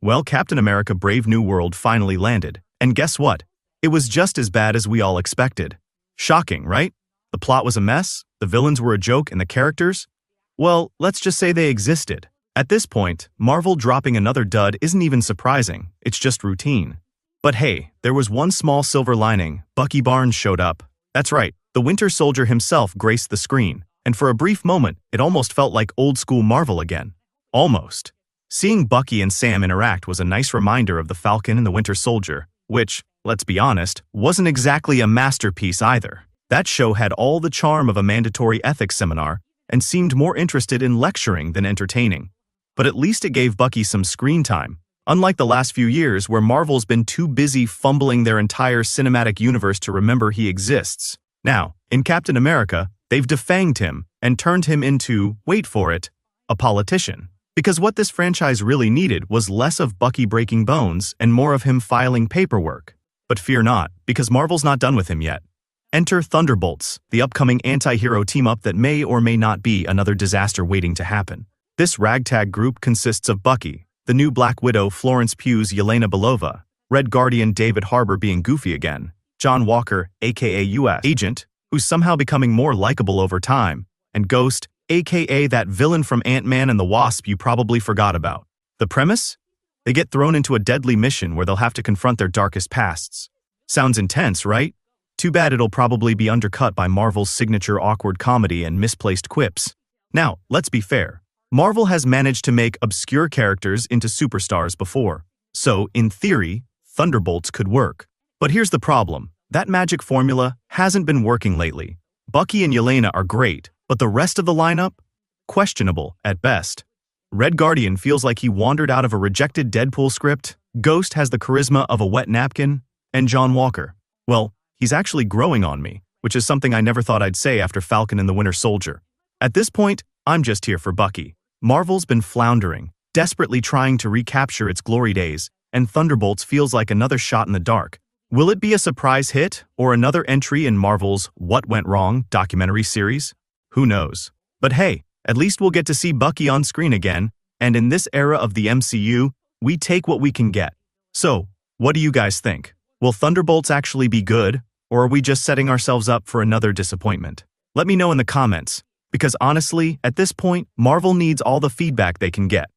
Well, Captain America Brave New World finally landed, and guess what? It was just as bad as we all expected. Shocking, right? The plot was a mess, the villains were a joke, and the characters? Well, let's just say they existed. At this point, Marvel dropping another dud isn't even surprising, it's just routine. But hey, there was one small silver lining. Bucky Barnes showed up. That's right, the Winter Soldier himself graced the screen, and for a brief moment, it almost felt like old-school Marvel again. Almost. Seeing Bucky and Sam interact was a nice reminder of the Falcon and the Winter Soldier, which, let's be honest, wasn't exactly a masterpiece either. That show had all the charm of a mandatory ethics seminar and seemed more interested in lecturing than entertaining. But at least it gave Bucky some screen time, unlike the last few years where Marvel's been too busy fumbling their entire cinematic universe to remember he exists. Now, in Captain America, they've defanged him and turned him into, wait for it, a politician. Because what this franchise really needed was less of Bucky breaking bones and more of him filing paperwork. But fear not, because Marvel's not done with him yet. Enter Thunderbolts, the upcoming anti-hero team-up that may or may not be another disaster waiting to happen. This ragtag group consists of Bucky, the new Black Widow Florence Pugh's Yelena Belova, Red Guardian David Harbour being goofy again, John Walker, aka US Agent, who's somehow becoming more likable over time, and Ghost, aka that villain from Ant-Man and the Wasp you probably forgot about. The premise? They get thrown into a deadly mission where they'll have to confront their darkest pasts. Sounds intense, right? Too bad it'll probably be undercut by Marvel's signature awkward comedy and misplaced quips. Now, let's be fair. Marvel has managed to make obscure characters into superstars before. So, in theory, Thunderbolts could work. But here's the problem. That magic formula hasn't been working lately. Bucky and Yelena are great, but the rest of the lineup? Questionable, at best. Red Guardian feels like he wandered out of a rejected Deadpool script, Ghost has the charisma of a wet napkin, and John Walker, well, he's actually growing on me, which is something I never thought I'd say after Falcon and the Winter Soldier. At this point, I'm just here for Bucky. Marvel's been floundering, desperately trying to recapture its glory days, and Thunderbolts feels like another shot in the dark. Will it be a surprise hit, or another entry in Marvel's What Went Wrong documentary series? Who knows? But hey, at least we'll get to see Bucky on screen again, and in this era of the MCU, we take what we can get. So, what do you guys think? Will Thunderbolts actually be good, or are we just setting ourselves up for another disappointment? Let me know in the comments, because honestly, at this point, Marvel needs all the feedback they can get.